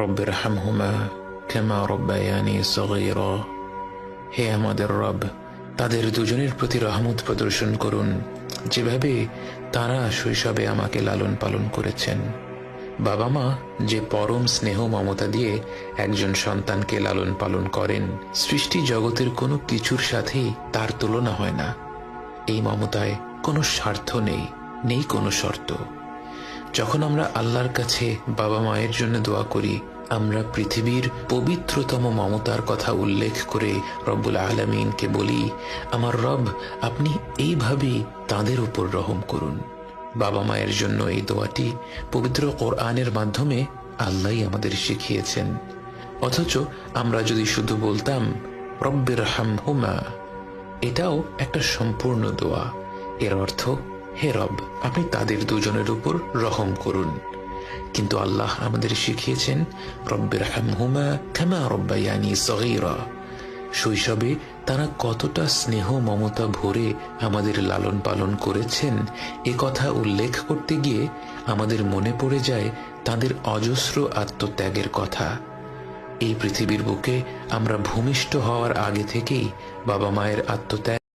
রব্বিরহামহুমা কামা রব্বায়ানি সগীরা। হে আমাদের রব, তাদের দুজনের প্রতি রহমত প্রদর্শন করুন যেভাবে তারা শৈশবে আমাকে লালন পালন করেছেন। বাবা মা যে পরম স্নেহ মমতা দিয়ে একজন সন্তানকে লালন পালন করেন, সৃষ্টি জগতের কোনো কিছুর সাথেই তার তুলনা হয় না। এই মমতায় কোনো স্বার্থ নেই, নেই কোনো শর্ত। যখন আমরা আল্লাহর কাছে বাবা মায়ের জন্য দোয়া করি, আমরা পৃথিবীর পবিত্রতম মমতার কথা উল্লেখ করে রব্বুল আলামিনকে বলি, আমার রব, আপনি এইভাবেই তাদের উপর রহম করুন। বাবা মায়ের জন্য এই দোয়াটি পবিত্র কোরআনের মাধ্যমে আল্লাহই আমাদের শিখিয়েছেন। অথচ আমরা যদি শুধু বলতাম রব্বিরহামহুমা, এটাও একটা সম্পূর্ণ দোয়া। এর অর্থ, হে রব, আপনি তাদের দুজনের উপর রহম করুন। কিন্তু আল্লাহ আমাদের শিখিয়েছেন রব্বিরহামহুমা কামা রব্বায়ানি সগীরা। শৈশবে তারা কতটা স্নেহ মমতা ভরে আমাদের লালন পালন করেছেন এ কথা উল্লেখ করতে গিয়ে আমাদের মনে পড়ে যায় তাদের অজস্র আত্মত্যাগের কথা। এই পৃথিবীর বুকে আমরা ভূমিষ্ঠ হওয়ার আগে থেকেই বাবা মায়ের আত্মত্যাগ